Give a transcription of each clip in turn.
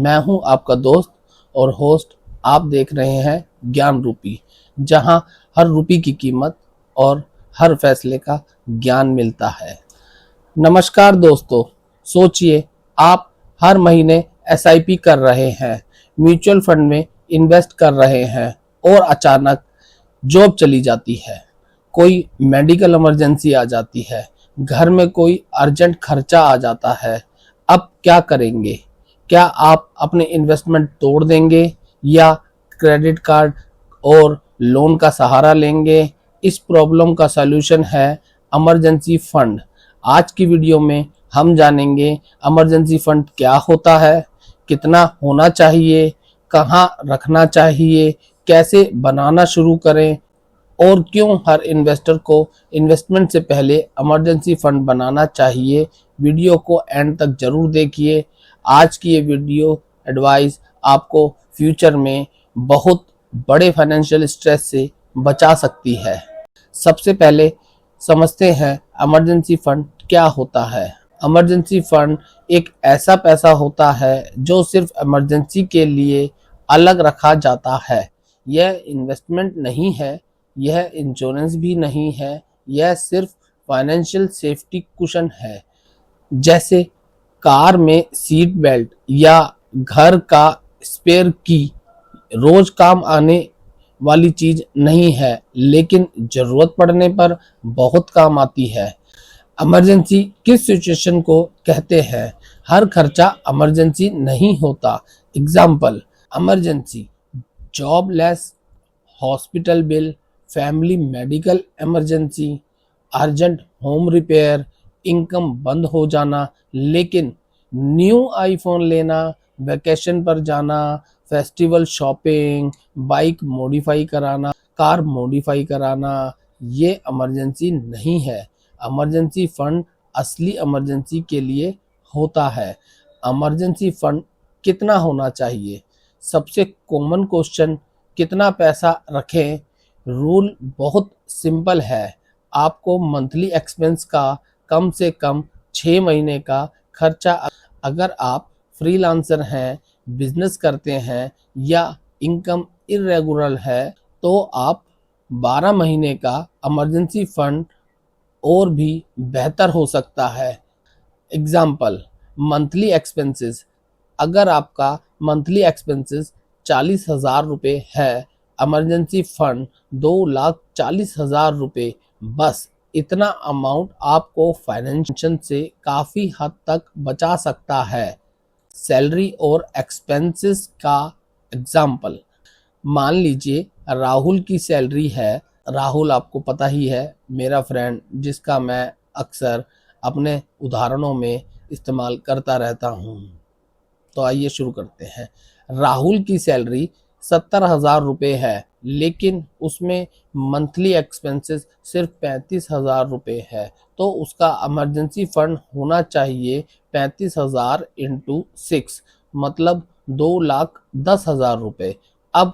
मैं हूं आपका दोस्त और होस्ट। आप देख रहे हैं ज्ञान रूपी, जहां हर रुपये की कीमत और हर फैसले का ज्ञान मिलता है। नमस्कार दोस्तों, सोचिए आप हर महीने एसआईपी कर रहे हैं, म्यूचुअल फंड में इन्वेस्ट कर रहे हैं और अचानक जॉब चली जाती है, कोई मेडिकल इमरजेंसी आ जाती है, घर में कोई अर्जेंट खर्चा आ जाता है। अब क्या करेंगे? क्या आप अपने इन्वेस्टमेंट तोड़ देंगे या क्रेडिट कार्ड और लोन का सहारा लेंगे? इस प्रॉब्लम का सलूशन है इमरजेंसी फंड। आज की वीडियो में हम जानेंगे इमरजेंसी फंड क्या होता है, कितना होना चाहिए, कहाँ रखना चाहिए, कैसे बनाना शुरू करें और क्यों हर इन्वेस्टर को इन्वेस्टमेंट से पहले इमरजेंसी फंड बनाना चाहिए। वीडियो को एंड तक जरूर देखिए। आज की ये वीडियो एडवाइस आपको फ्यूचर में बहुत बड़े फाइनेंशियल स्ट्रेस से बचा सकती है। सबसे पहले समझते हैं इमरजेंसी फंड क्या होता है। इमरजेंसी फंड एक ऐसा पैसा होता है जो सिर्फ इमरजेंसी के लिए अलग रखा जाता है। यह इन्वेस्टमेंट नहीं है, यह इंश्योरेंस भी नहीं है, यह सिर्फ फाइनेंशियल सेफ्टी कुशन है। जैसे कार में सीट बेल्ट या घर का स्पेयर की, रोज काम आने वाली चीज नहीं है, लेकिन जरूरत पड़ने पर बहुत काम आती है। इमरजेंसी किस सिचुएशन को कहते हैं? हर खर्चा इमरजेंसी नहीं होता। Example, emergency jobless, hospital bill, family medical emergency, urgent home repair, income बंद हो जाना लेकिन न्यू आईफोन लेना, वैकेशन पर जाना, फेस्टिवल शॉपिंग, बाइक मॉडिफाई कराना, कार मॉडिफाई कराना, ये इमरजेंसी नहीं है। इमरजेंसी फंड असली इमरजेंसी के लिए होता है। इमरजेंसी फंड कितना होना चाहिए? सबसे कॉमन क्वेश्चन, कितना पैसा रखें? रूल बहुत सिंपल है। आपको मंथली एक्सपेंस का कम से कम 6 महीने का खर्चा, अगर आप फ्रीलांसर हैं, बिजनेस करते हैं या इनकम इरेगुलर है तो आप 12 महीने का इमरजेंसी फंड और भी बेहतर हो सकता है। एग्जाम्पल, मंथली एक्सपेंसेस, अगर आपका मंथली एक्सपेंसेस 40,000 रुपये है, इमरजेंसी फंड 2,40,000 रुपये, बस इतना अमाउंट आपको फाइनेंशियल से काफ़ी हद तक बचा सकता है। सैलरी और एक्सपेंसेस का एग्जाम्पल, मान लीजिए राहुल की सैलरी है। राहुल आपको पता ही है, मेरा फ्रेंड, जिसका मैं अक्सर अपने उदाहरणों में इस्तेमाल करता रहता हूँ। तो आइए शुरू करते हैं। राहुल की सैलरी 70,000 रुपये है, लेकिन उसमें मंथली एक्सपेंसेस सिर्फ 35,000 रुपये है, तो उसका इमरजेंसी फंड होना चाहिए 35,000 इंटू 6, मतलब 2,10,000 रुपये। अब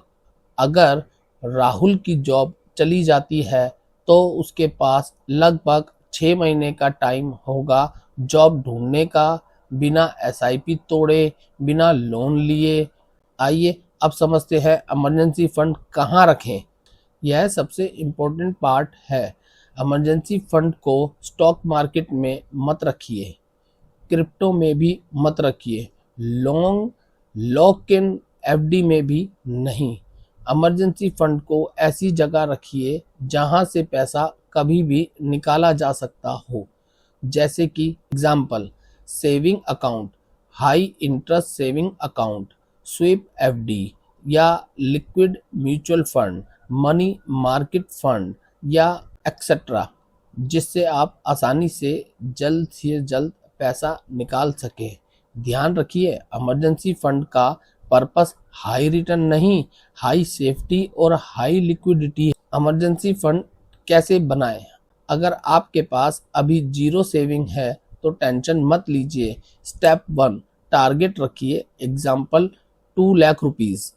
अगर राहुल की जॉब चली जाती है तो उसके पास लगभग 6 महीने का टाइम होगा जॉब ढूंढने का, बिना एसआईपी तोड़े, बिना लोन लिए। आइए अब समझते हैं इमरजेंसी फंड कहाँ रखें। यह सबसे इम्पोर्टेंट पार्ट है। इमरजेंसी फंड को स्टॉक मार्केट में मत रखिए, क्रिप्टो में भी मत रखिए, लॉन्ग लॉक इन एफडी में भी नहीं। इमरजेंसी फंड को ऐसी जगह रखिए जहां से पैसा कभी भी निकाला जा सकता हो। जैसे कि example, saving account, high interest saving account, sweep FD या liquid mutual fund, money market fund या एक्सेट्रा, जिससे आप आसानी से जल्द पैसा निकाल सके। ध्यान रखिए, इमरजेंसी फंड का पर्पस हाई रिटर्न नहीं, हाई सेफ्टी और हाई लिक्विडिटी है। इमरजेंसी फंड कैसे बनाएं? अगर आपके पास अभी 0 सेविंग है तो टेंशन मत लीजिए। स्टेप 1, टारगेट रखिए, एग्जाम्पल 2 लाख रुपीस।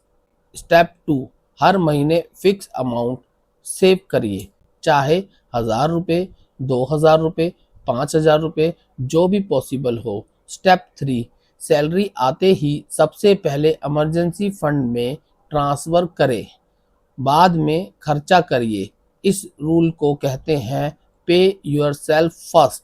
स्टेप 2, हर महीने फिक्स अमाउंट सेव करिए, चाहे 1,000 रुपये, 2,000 रुपये, 5,000 रुपये, जो भी पॉसिबल हो। स्टेप 3, सैलरी आते ही सबसे पहले इमरजेंसी फंड में ट्रांसफर करें, बाद में खर्चा करिए। इस रूल को कहते हैं पे योरसेल्फ फर्स्ट।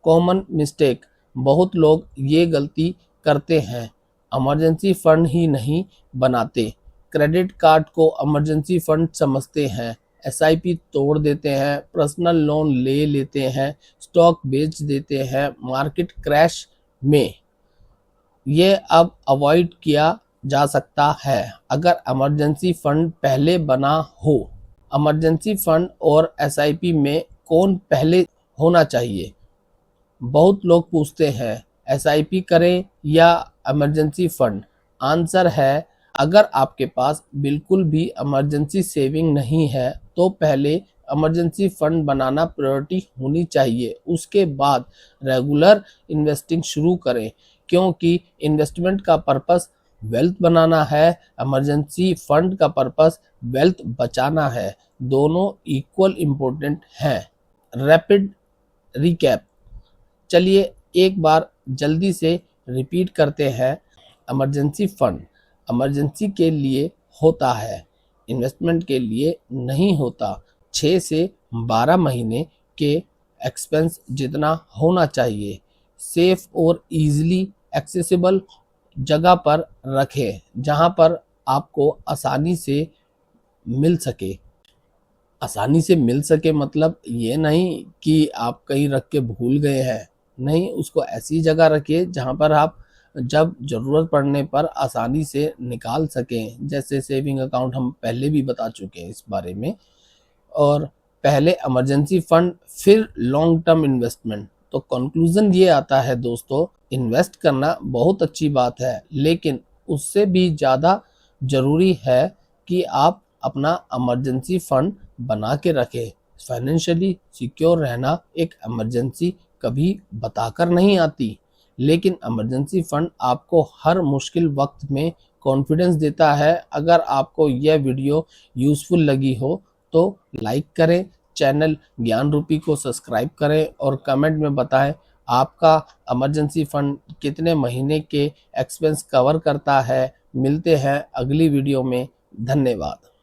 कॉमन मिस्टेक, बहुत लोग ये गलती करते हैं, इमरजेंसी फंड ही नहीं बनाते, क्रेडिट कार्ड को इमरजेंसी फंड समझते हैं, एसआईपी तोड़ देते हैं, पर्सनल लोन ले लेते हैं, स्टॉक बेच देते हैं मार्केट क्रैश में। ये अब अवॉइड किया जा सकता है अगर इमरजेंसी फंड पहले बना हो। इमरजेंसी फंड और एसआईपी में कौन पहले होना चाहिए? बहुत लोग पूछते हैं एसआईपी करें या इमरजेंसी फंड। आंसर है, अगर आपके पास बिल्कुल भी इमरजेंसी सेविंग नहीं है तो पहले इमरजेंसी फंड बनाना प्रायोरिटी होनी चाहिए। उसके बाद रेगुलर इन्वेस्टिंग शुरू करें, क्योंकि इन्वेस्टमेंट का पर्पस वेल्थ बनाना है, इमरजेंसी फंड का पर्पस वेल्थ बचाना है। दोनों इक्वल इम्पोर्टेंट हैं। रैपिड रिकैप, चलिए एक बार जल्दी से रिपीट करते हैं। इमरजेंसी फंड इमरजेंसी के लिए होता है, इन्वेस्टमेंट के लिए नहीं होता। 6 से 12 महीने के एक्सपेंस जितना होना चाहिए। सेफ और इजीली एक्सेसिबल जगह पर रखें, जहां पर आपको आसानी से मिल सके। आसानी से मिल सके मतलब ये नहीं कि आप कहीं रख के भूल गए हैं, नहीं, उसको ऐसी जगह रखिए जहां पर आप जब ज़रूरत पड़ने पर आसानी से निकाल सकें। जैसे सेविंग अकाउंट हम पहले भी बता चुके हैं इस बारे में। और पहले इमरजेंसी फंड फिर लॉन्ग टर्म इन्वेस्टमेंट। तो कंक्लूजन ये आता है दोस्तों, इन्वेस्ट करना बहुत अच्छी बात है, लेकिन उससे भी ज़्यादा ज़रूरी है कि आप अपना इमरजेंसी फंड बना के रखें। फाइनेंशियली सिक्योर रहना एक इमरजेंसी कभी बताकर नहीं आती, लेकिन इमरजेंसी फंड आपको हर मुश्किल वक्त में कॉन्फिडेंस देता है। अगर आपको यह वीडियो यूज़फुल लगी हो तो लाइक करें, चैनल ज्ञान रूपी को सब्सक्राइब करें और कमेंट में बताएं आपका इमरजेंसी फंड कितने महीने के एक्सपेंस कवर करता है। मिलते हैं अगली वीडियो में। धन्यवाद।